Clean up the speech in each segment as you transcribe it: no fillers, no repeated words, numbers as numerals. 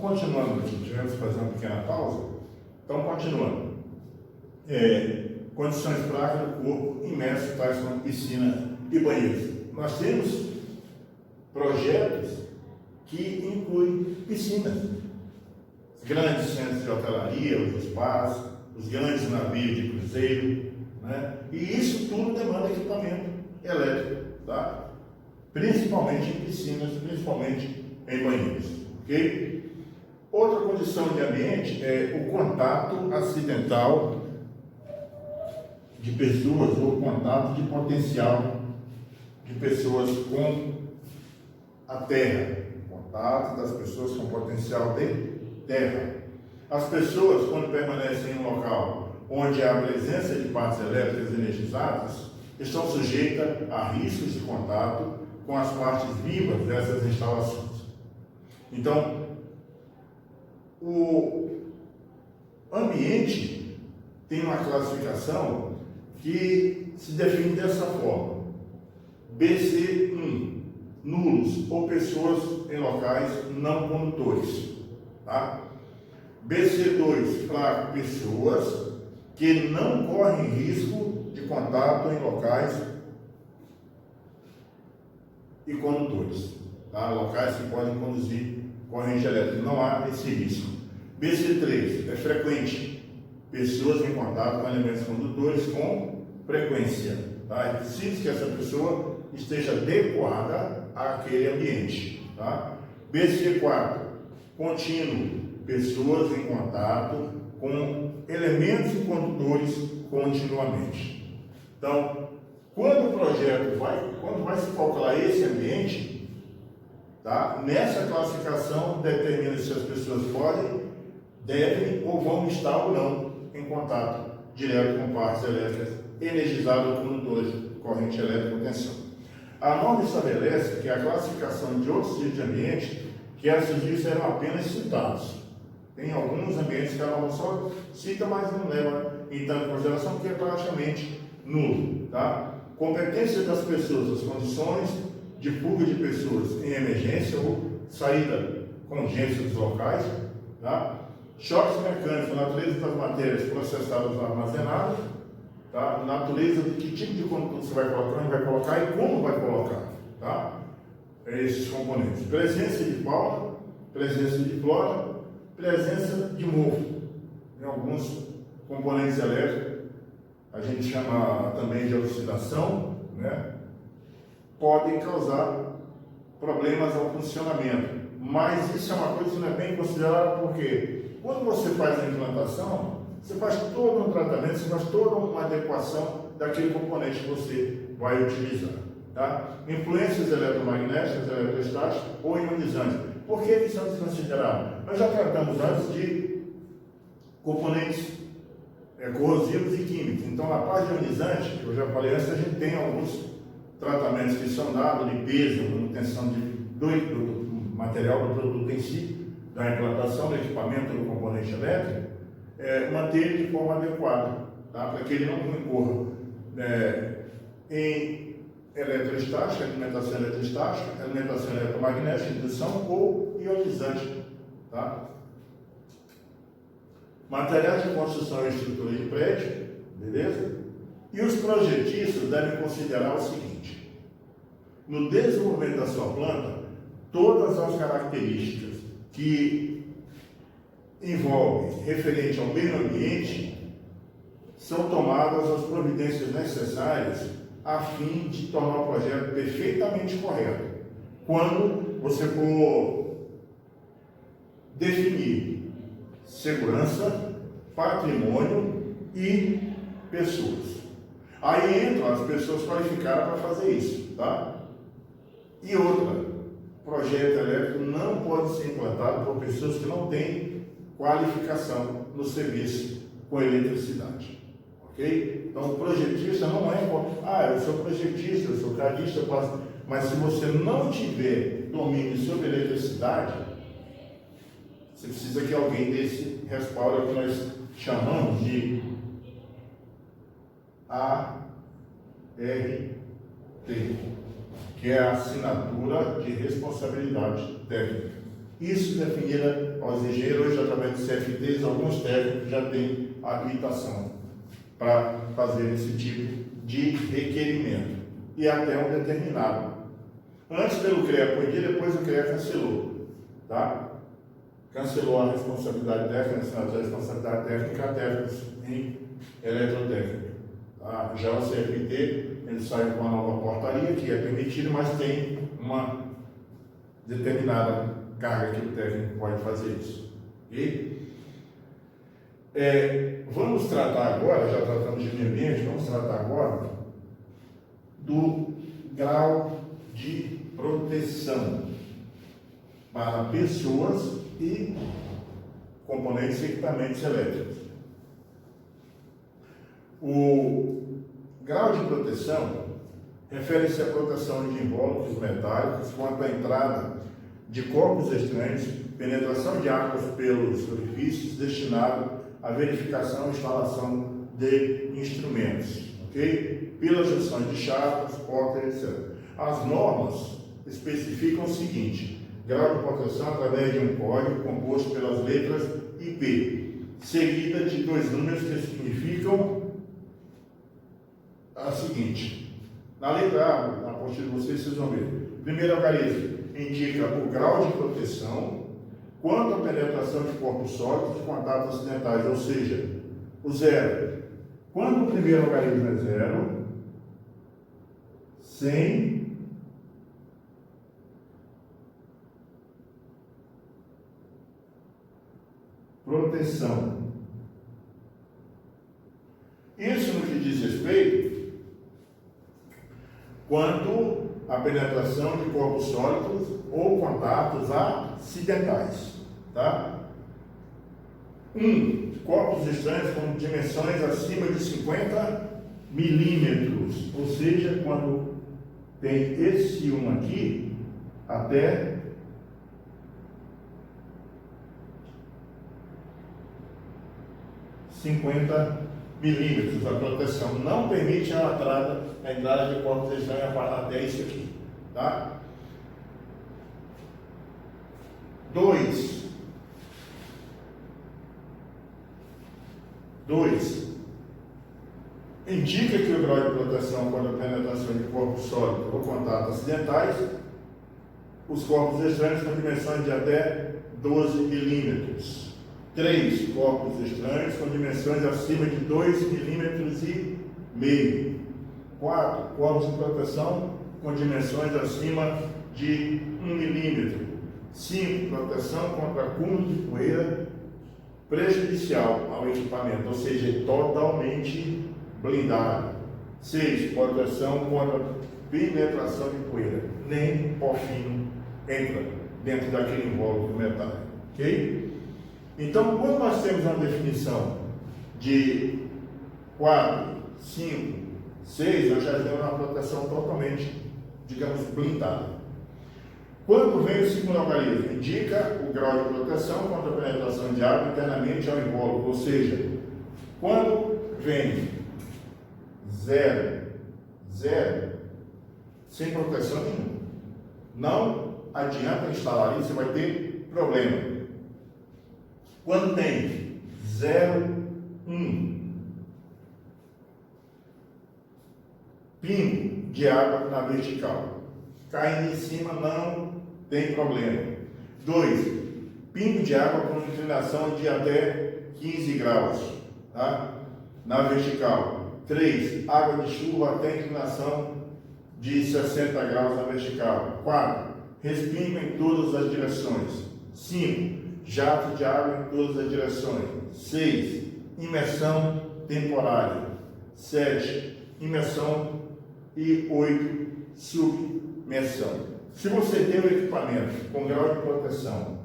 continuando aqui, tivemos que fazer uma pequena pausa. Então, continuando. Condições práticas do corpo imerso, tais como piscina e banheiros. Nós temos projetos que incluem piscinas, os grandes centros de hotelaria, os spas, os grandes navios de cruzeiro, né? E isso tudo demanda equipamento elétrico, tá? Principalmente em piscinas, principalmente em banheiros, ok? Outra condição de ambiente é o contato acidental de pessoas ou contato de potencial de pessoas com a terra, contato das pessoas com potencial de terra. As pessoas, quando permanecem em um local onde há a presença de partes elétricas energizadas, estão sujeitas a riscos de contato com as partes vivas dessas instalações. Então, o ambiente tem uma classificação que se define dessa forma: BC1, nulos ou pessoas em locais não condutores, tá? BC2, fraco, pessoas que não correm risco de contato em locais e condutores, tá? Locais que podem conduzir corrente elétrica, não há esse risco. BC3 é frequente, pessoas em contato com elementos condutores com frequência, tá? É preciso que essa pessoa esteja adequada àquele ambiente, tá? BC4, contínuo, pessoas em contato com elementos condutores continuamente. Então, quando o projeto quando vai se calcular esse ambiente, tá? Nessa classificação determina se as pessoas podem, devem ou vão estar ou não em contato direto com partes elétricas energizadas ou condutores de corrente elétrica ou tensão. A norma estabelece que a classificação de outros tipos de ambiente, que esses dias eram apenas citados. Tem alguns ambientes que a norma só cita, mas não leva em tanto consideração, porque é praticamente nulo, tá? Competência das pessoas, as condições de fuga de pessoas em emergência ou saída com urgência dos locais, tá? Choques mecânicos, natureza das matérias processadas ou armazenadas, tá? Natureza de que tipo de condutor você vai colocar, onde vai colocar e como vai colocar, tá? Esses componentes. Presença de fauna, presença de flora, presença de mofo. Em alguns componentes elétricos, a gente chama também de oxidação, né? Podem causar problemas ao funcionamento. Mas isso é uma coisa que não é bem considerada, porque quando você faz a implantação, você faz todo um tratamento, você faz toda uma adequação daquele componente que você vai utilizar, tá? Influências eletromagnéticas, eletrostáticas ou ionizantes. Por que eles são desconsiderados? Nós já tratamos antes de componentes corrosivos e químicos. Então, na parte ionizante, que eu já falei antes, a gente tem alguns tratamentos que são dados, limpeza, manutenção do material do produto em si, da implantação do equipamento do componente elétrico, manter ele de forma adequada, tá? Para que ele não incorra em eletroestática, alimentação eletroestática, alimentação eletromagnética, indução ou ionizante, tá? Materiais de construção e estrutura de prédio, beleza? E os projetistas devem considerar o seguinte: no desenvolvimento da sua planta, todas as características que envolvem referente ao meio ambiente são tomadas as providências necessárias a fim de tornar o projeto perfeitamente correto. Quando você for definir segurança, patrimônio e pessoas. Aí entram as pessoas qualificadas para fazer isso, tá? E outra, projeto elétrico não pode ser implantado por pessoas que não têm qualificação no serviço com eletricidade, ok? Então, o projetista não é, eu sou projetista, eu sou cadista, mas se você não tiver domínio sobre eletricidade, você precisa que alguém desse respaldo que nós chamamos de ART, que é a assinatura de responsabilidade técnica. Isso definida aos engenheiros, hoje através dos CFTs, alguns técnicos já têm habilitação para fazer esse tipo de requerimento, e até um determinado. Antes pelo CREA podia, depois o CREA cancelou, tá? Cancelou a responsabilidade técnica, a responsabilidade técnica a técnicos em eletrotécnica. Tá? Já o CFT, ele saiu com a nova portaria, que é permitido, mas tem uma determinada carga que o técnico pode fazer isso. Ok? Vamos tratar agora, já tratamos de meio ambiente, vamos tratar agora do grau de proteção para pessoas e componentes e equipamentos elétricos. O grau de proteção refere-se à proteção de invólucros metálicos quanto à entrada de corpos estranhos, penetração de águas pelos orifícios destinado à verificação e instalação de instrumentos, ok? Pelas junções de chapas, portas, etc. As normas especificam o seguinte: grau de proteção através de um código composto pelas letras IP, seguida de dois números que significam a seguinte. Na letra A, na apostila de vocês vão ver. Primeiro algarismo indica o grau de proteção quanto à penetração de corpos sólidos e contatos acidentais, ou seja, o zero. Quando o primeiro algarismo é zero, sem proteção. Isso no que diz respeito quanto à penetração de corpos sólidos ou contatos acidentais, tá? Corpos estranhos com dimensões acima de 50 milímetros, ou seja, quando tem esse aqui, até 50 milímetros. A proteção não permite a entrada de corpos estranhos até isso aqui, tá? 2. Indica que o grau de proteção quando a penetração de corpos sólidos ou contatos acidentais, os corpos estranhos com dimensões de até 12 milímetros. 3. Corpos estranhos com dimensões acima de 2,5 milímetros. 4. Corpos de proteção com dimensões acima de 1 milímetro. 5. Proteção contra acúmulo de poeira prejudicial ao equipamento, ou seja, totalmente blindado. 6. Proteção contra penetração de poeira. Nem pó fino entra dentro daquele invólucro metálico. Ok? Então, quando nós temos uma definição de 4, 5, 6, nós já temos uma proteção totalmente, digamos, blindada. Quando vem o segundo algarismo, indica o grau de proteção contra a penetração de água internamente ao invólucro, ou seja, quando vem 0, sem proteção nenhuma, não adianta instalar isso, você vai ter problema. Quando tem 0, 1, pingo de água na vertical, caindo em cima não tem problema. 2, pingo de água com inclinação de até 15 graus, tá? Na vertical. 3, água de chuva até inclinação de 60 graus na vertical. 4, respingo em todas as direções. 5, jato de água em todas as direções. 6, imersão temporária. 7, imersão. E 8, submersão. Se você tem um equipamento com grau de proteção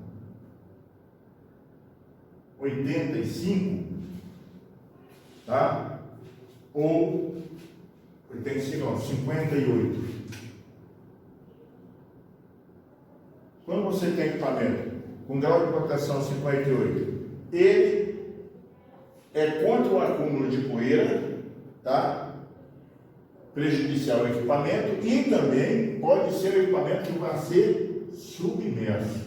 85, tá? Ou 85 não, 58. Quando você tem equipamento com grau de proteção 58, ele é contra o acúmulo de poeira, tá? Prejudicial ao equipamento, e também pode ser o equipamento que vai ser submerso.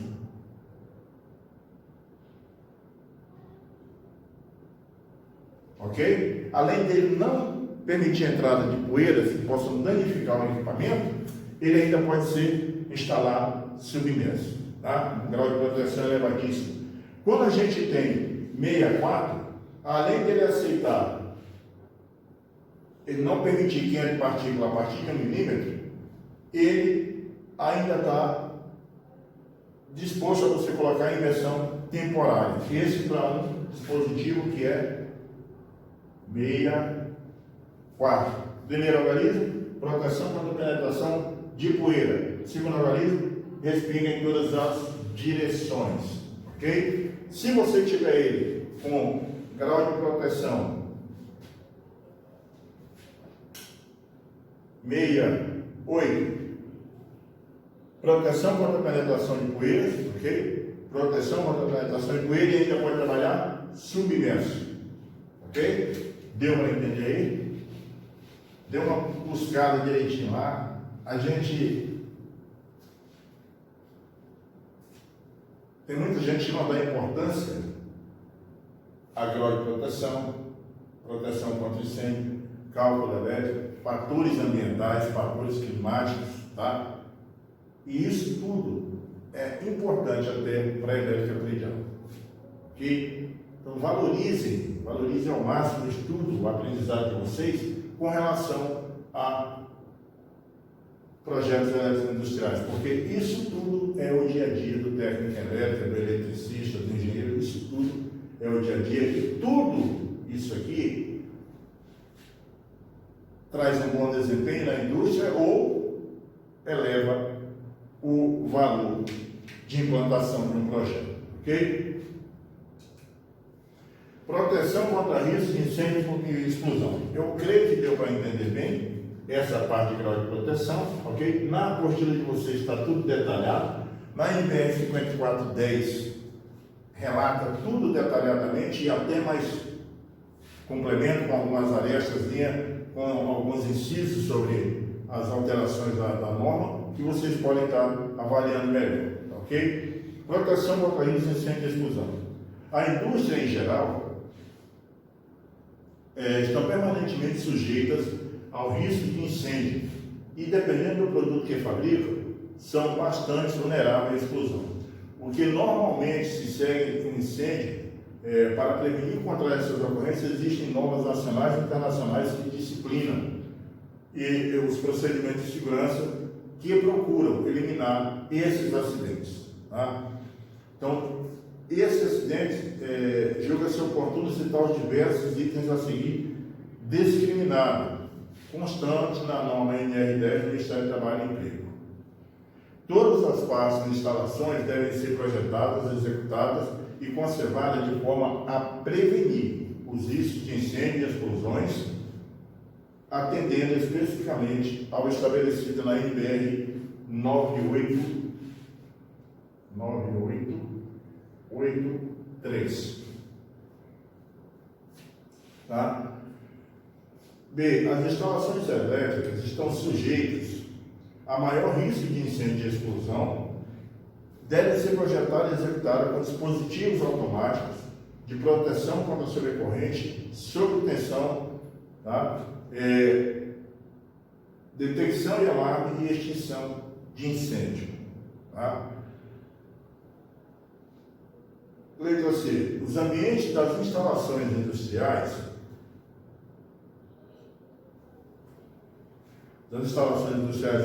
ok? Além dele não permitir a entrada de poeiras que possam danificar o equipamento, ele ainda pode ser instalado submerso, tá? O grau de proteção é elevadíssimo. Quando a gente tem 64, além dele aceitar, ele não permitir que entre partícula a partir de 1 milímetro, ele ainda está disposto a você colocar em imersão temporária. Esse para um dispositivo que é 64. Primeiro organismo, proteção contra penetração de poeira. Segundo organismo, respinga em todas as direções. Ok? Se você tiver ele com grau de proteção 68, proteção contra a penetração de poeiras, ok? Proteção contra a penetração de poeira e ainda pode trabalhar submerso, ok? Deu para entender aí? Deu uma buscada direitinho lá. A gente tem muita gente que não dá importância a grau de proteção, proteção contra incêndio, cálculo elétrico, fatores ambientais, fatores climáticos, tá? E isso tudo é importante até para a elétrica predial. Ok? Então valorizem ao máximo o estudo, o aprendizado de vocês com relação a projetos elétricos industriais, porque isso tudo é o dia a dia do técnico elétrico, do eletricista, do engenheiro, isso tudo é o dia a dia, e tudo isso aqui traz um bom desempenho na indústria ou eleva o valor de implantação de um projeto, ok? Proteção contra risco de incêndio e explosão. Eu creio que deu para entender bem essa parte de grau de proteção, ok? Na apostila de vocês está tudo detalhado. Na NBR 5410 relata tudo detalhadamente e até mais complemento com algumas arestas, com alguns incisos sobre as alterações da norma, que vocês podem estar avaliando melhor, ok? Proteção contra risco de incêndio e explosão. A indústria em geral estão permanentemente sujeitas ao risco de incêndio e, dependendo do produto que fabricam, são bastante vulneráveis à explosão. O que normalmente se segue com incêndio, para prevenir contra essas ocorrências, existem normas nacionais e internacionais que disciplinam e os procedimentos de segurança que procuram eliminar esses acidentes. Tá? Então, esse acidente, julga-se oportuno citar os diversos itens a seguir, discriminado, constante na norma NR10 do Ministério do Trabalho e Emprego. Todas as partes das instalações devem ser projetadas, executadas e conservadas de forma a prevenir os riscos de incêndio e explosões, atendendo especificamente ao estabelecido na NBR 9883. Tá? B. As instalações elétricas estão sujeitas a maior risco de incêndio e explosão, devem ser projetadas e executadas com dispositivos automáticos de proteção contra sobrecorrente, sob tensão, tá? Detecção e alarme e extinção de incêndio. Tá? Letra C. Os ambientes das instalações industriais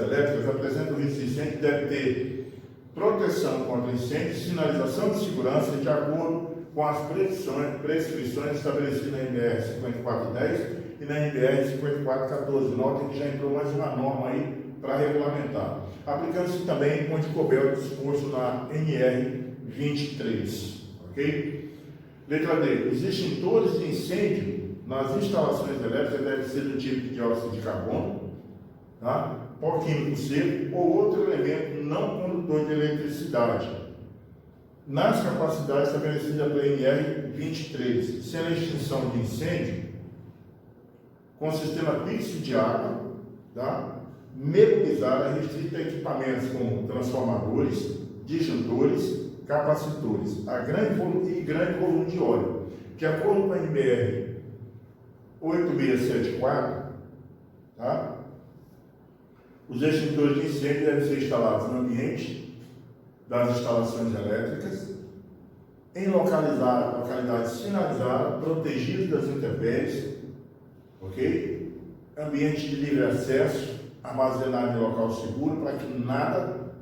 elétricas apresentam risco de incêndio, deve ter proteção contra incêndio, sinalização de segurança de acordo com as prescrições estabelecidas na NBR 5410 e na NBR 5414. Notem que já entrou mais uma norma aí para regulamentar. Aplicando-se também onde couber o disposto na NR 23. Ok? Letra D. Os extintores de incêndio nas instalações elétricas devem ser do tipo de dióxido de carbono, tá? Pó químico seco ou outro elemento não condutor de eletricidade, nas capacidades estabelecidas pela NR 23, sendo a extinção de incêndio com sistema fixo de água, tá? Mecanizada, restrita a equipamentos como transformadores, disjuntores, capacitores, grande volume de óleo. De acordo com a NBR 8674, tá? Os extintores de incêndio devem ser instalados no ambiente das instalações elétricas, em localidade sinalizada, protegido das intempéries, ok? Ambiente de livre acesso, armazenado em local seguro, para que nada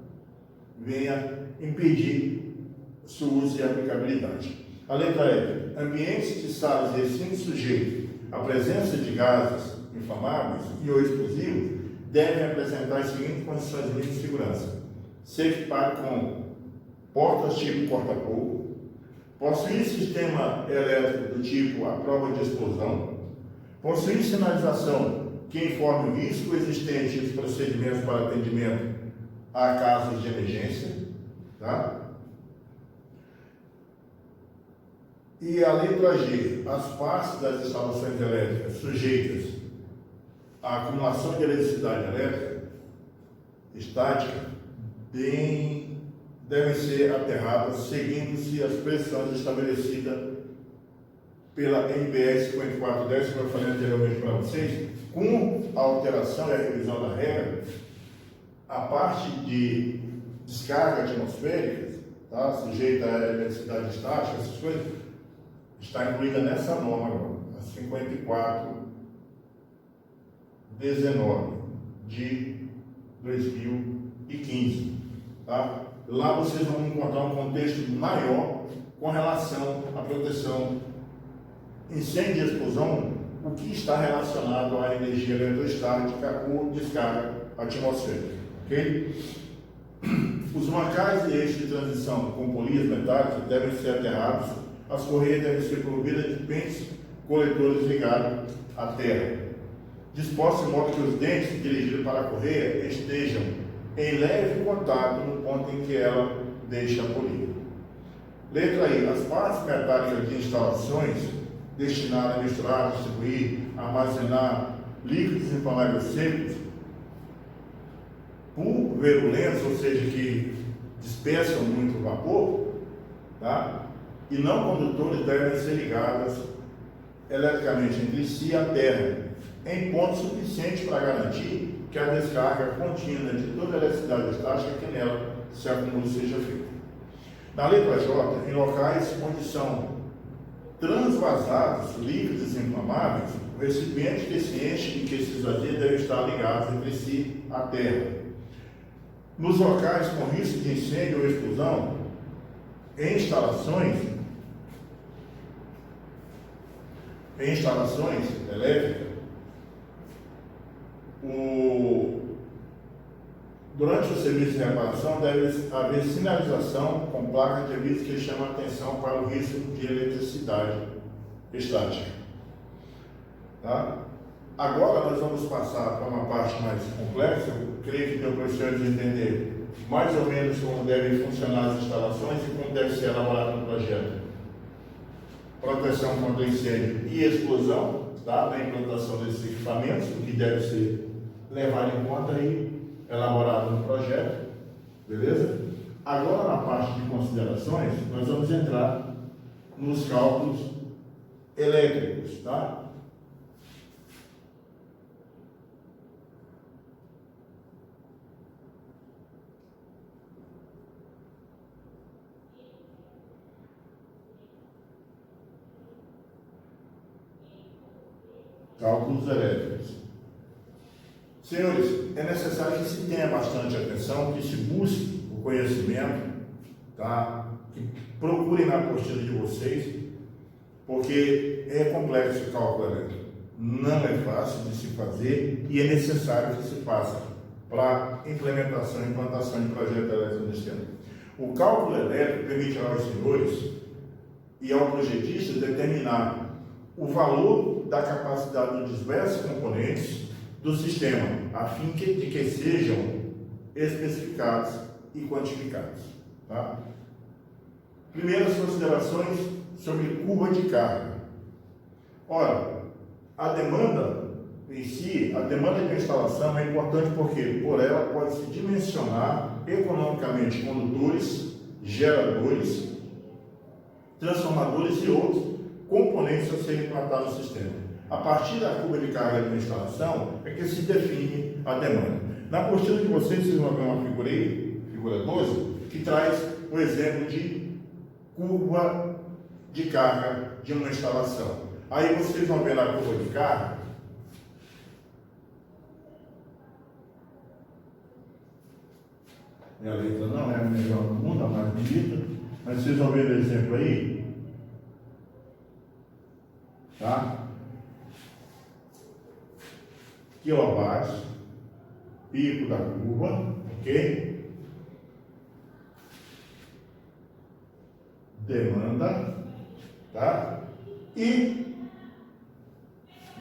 venha impedir seu uso e aplicabilidade. A letra E. Ambientes de salas e recintos sujeitos à presença de gases inflamáveis e ou explosivos devem apresentar as seguintes condições mínimas de segurança: ser equipado com portas tipo corta-fogo, possuir sistema elétrico do tipo à prova de explosão, possuir sinalização que informe o risco existente e os procedimentos para atendimento a casos de emergência, tá? E a letra G, as partes das instalações elétricas sujeitas à acumulação de eletricidade elétrica estática devem ser aterradas seguindo-se as pressões estabelecidas pela NBS 5410, como eu falei anteriormente para vocês. Com a alteração e a revisão da regra, a parte de descarga atmosférica, tá, sujeita à eletricidade estática, essas coisas, está incluída nessa norma agora, a 5419 de 2015. Tá? Lá vocês vão encontrar um contexto maior com relação à proteção, incêndio e explosão, o que está relacionado à energia eletrostática ou descarga atmosférica. Okay? Os mancais e eixos de transição com polias metálicas devem ser aterrados, as correias devem ser providas de pentes coletores ligados à terra, dispostos de modo que os dentes dirigidos para a correia estejam em leve contato no ponto em que ela deixa a polia. Letra I. As partes metálicas de instalações destinadas a misturar, distribuir, armazenar líquidos inflamáveis secos pulverulentos, ou seja, que dispersam muito vapor, tá? E não condutores, devem ser ligadas eletricamente entre si à terra, em ponto suficiente para garantir que a descarga contínua de toda a eletricidade estática que nela se acumula seja feita. Na letra J, em locais onde são transvasados líquidos inflamáveis, o recipiente que se enche e que se esvazia deve estar ligados entre si à terra. Nos locais com risco de incêndio ou explosão, em instalações elétricas, durante o serviço de reparação deve haver sinalização com placa de aviso que chama a atenção para o risco de eletricidade estática. Tá? Agora nós vamos passar para uma parte mais complexa. Eu creio que deu para os senhores entender mais ou menos como devem funcionar as instalações e como deve ser elaborado o projeto. Proteção contra incêndio e explosão, tá? Na implantação desses equipamentos, o que deve ser levado em conta e elaborado no projeto, beleza? Agora, na parte de considerações, nós vamos entrar nos cálculos elétricos, tá? Cálculos elétricos. Senhores, é necessário que se tenha bastante atenção, que se busque o conhecimento, tá? Que procurem na apostila de vocês, porque é complexo o cálculo elétrico. Não é fácil de se fazer e é necessário que se faça para implementação e implantação de projeto elétrico no sistema. O cálculo elétrico permitirá aos senhores e ao projetista determinar o valor da capacidade dos diversos componentes do sistema, a fim de que sejam especificados e quantificados. Tá? Primeiras considerações sobre curva de carga. Ora, a demanda em si, a demanda de uma instalação é importante porque por ela pode-se dimensionar economicamente condutores, geradores, transformadores e outros componentes a serem implantados no sistema. A partir da curva de carga de uma instalação é que se define a demanda. Na apostila de vocês vão ver uma figura aí, figura 12, que traz o exemplo de curva de carga de uma instalação. Aí vocês vão ver na curva de carga minha letra não é a melhor do mundo, a mais bonita, mas vocês vão ver o exemplo aí, tá? Quilowatts, pico da curva, ok? Demanda, tá? E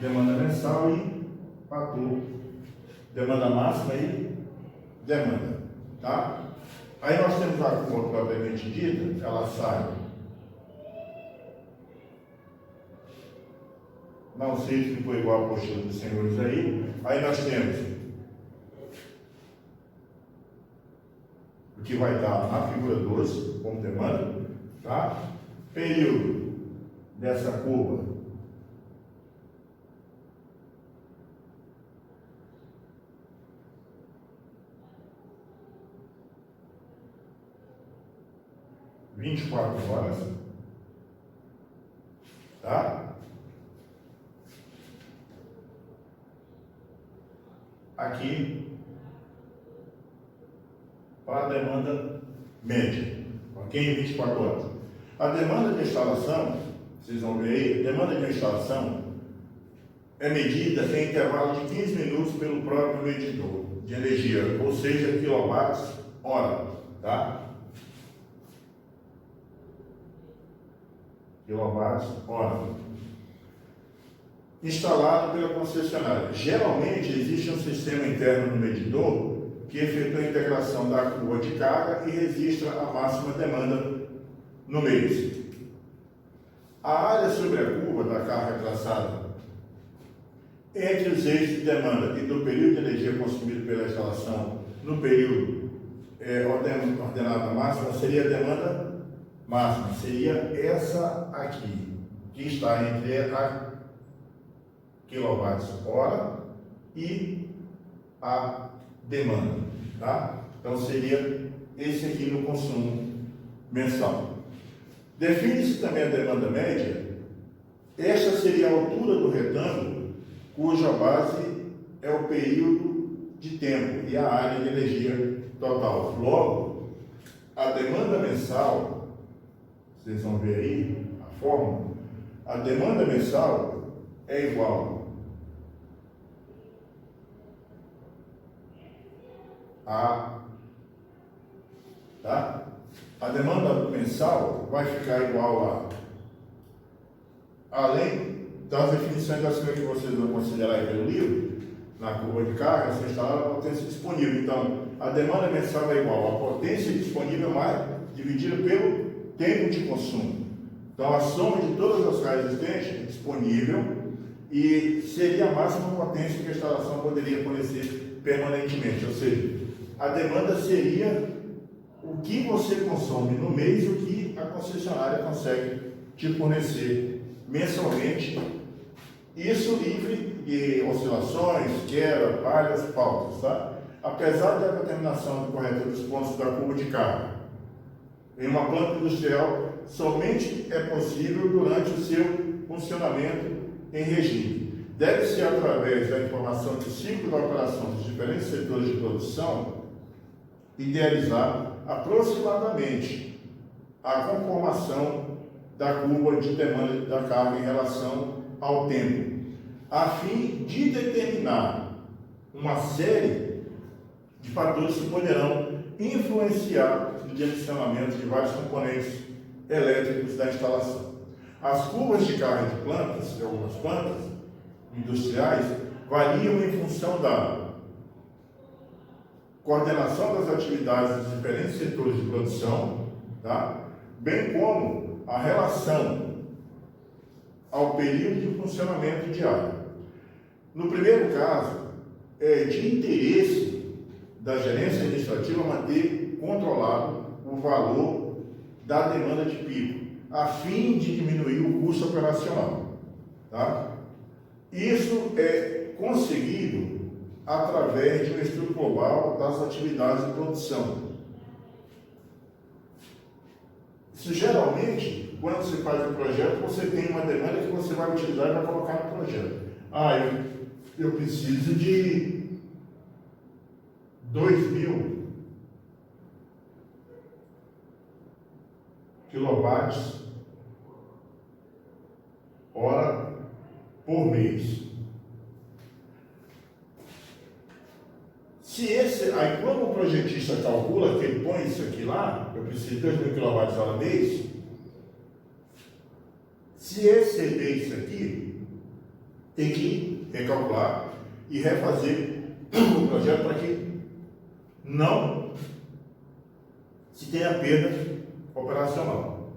demanda mensal e fator, demanda máxima e demanda, tá? Aí nós temos a curva propriamente dita, ela sai, não sei se ficou igual a apostila dos senhores aí nós temos o que vai dar na figura 12, como demanda, tá? Período dessa curva (24 horas), tá? Aqui para a demanda média, ok? Em 24 horas. A demanda de instalação, vocês vão ver aí, a demanda de instalação é medida em intervalo de 15 minutos pelo próprio medidor de energia, ou seja, quilowatts-hora, tá? Quilowatts-hora. Instalado pela concessionária. Geralmente existe um sistema interno no medidor que efetua a integração da curva de carga e registra a máxima demanda no mês. A área sobre a curva da carga traçada entre os eixos de demanda e do período de energia consumido pela instalação no período ordenado máxima seria a demanda máxima, seria essa aqui, que está entre a quilowatts-hora e a demanda, tá? Então seria esse aqui no consumo mensal. Define-se também a demanda média. Esta seria a altura do retângulo, cuja base é o período de tempo e a área de energia total. Logo, a demanda mensal, vocês vão ver aí a fórmula, a demanda mensal é igual a, tá? A demanda mensal vai ficar igual a, além das definições acima que vocês vão considerar aí pelo livro, na curva de carga, você instala a potência disponível. Então, a demanda mensal é igual a potência disponível mais dividida pelo tempo de consumo. Então, a soma de todas as cargas existentes disponível e seria a máxima potência que a instalação poderia fornecer permanentemente. Ou seja, a demanda seria o que você consome no mês e o que a concessionária consegue te fornecer mensalmente. Isso livre de oscilações, queda, falhas, pautas, tá? Apesar da determinação do corretor dos pontos da curva de carga, em uma planta industrial, somente é possível durante o seu funcionamento em regime. Deve-se, através da informação do ciclo da operação dos diferentes setores de produção, idealizar aproximadamente a conformação da curva de demanda da carga em relação ao tempo, a fim de determinar uma série de fatores que poderão influenciar no direcionamento de vários componentes elétricos da instalação. As curvas de carga de plantas, de algumas plantas industriais, variam em função da coordenação das atividades dos diferentes setores de produção, tá? Bem como a relação ao período de funcionamento diário. No primeiro caso, é de interesse da gerência administrativa manter controlado o valor da demanda de pico, a fim de diminuir o custo operacional, tá? Isso é conseguido através de um estudo global das atividades de produção. Isso, geralmente, quando se faz um projeto, você tem uma demanda que você vai utilizar e vai colocar no projeto. Eu preciso de 2.000 quilowatts hora por mês. Aí quando o projetista calcula, que ele põe isso aqui lá, eu preciso de 2.000 kWh mês, se exceder isso aqui, tem que recalcular e refazer o projeto para que não se tenha perda operacional.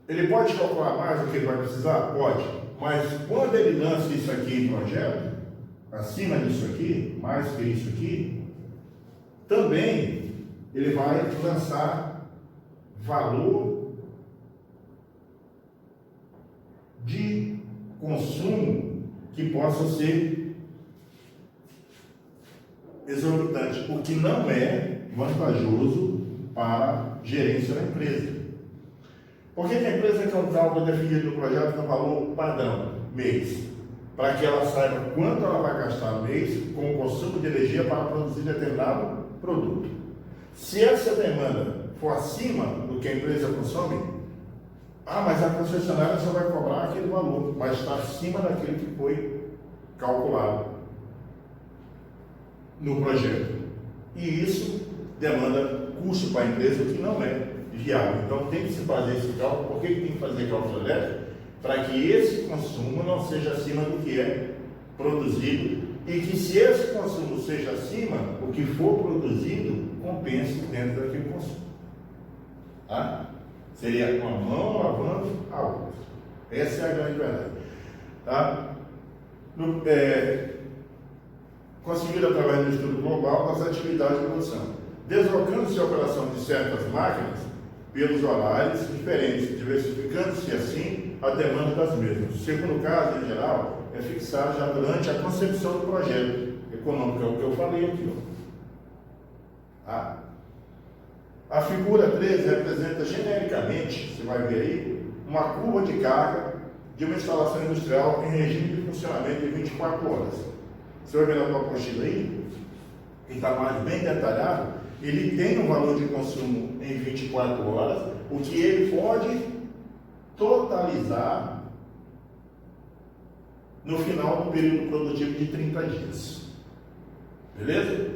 Ele pode calcular mais do que ele vai precisar? Pode. Mas quando ele lança isso aqui em projeto, acima disso aqui, mais que isso aqui, também ele vai lançar valor de consumo que possa ser exorbitante, o que não é vantajoso para a gerência da empresa. Por que a empresa quer um cálculo definido no projeto no valor padrão, mês? Para que ela saiba quanto ela vai gastar no mês com o consumo de energia para produzir determinado produto. Se essa demanda for acima do que a empresa consome, mas a concessionária só vai cobrar aquele valor, mas está acima daquele que foi calculado no projeto. E isso demanda custo para a empresa, o que não é viável. Então tem que se fazer esse cálculo. Por que tem que fazer cálculo elétrico? Para que esse consumo não seja acima do que é produzido e que, se esse consumo seja acima, o que for produzido compense dentro daquele consumo. Tá? Seria uma mão lavando a outra. Essa é a grande verdade. Tá? Conseguido através do estudo global das atividades de produção, deslocando-se a operação de certas máquinas pelos horários diferentes, diversificando-se assim a demanda das mesmas. O segundo caso, em geral, é fixado já durante a concepção do projeto econômico, é o que eu falei aqui. A figura 13 representa genericamente, você vai ver aí, uma curva de carga de uma instalação industrial em regime de funcionamento de 24 horas. Você vai ver na tua apostila aí, que está mais bem detalhado, ele tem um valor de consumo em 24 horas, o que ele pode totalizar no final do período produtivo de 30 dias. Beleza?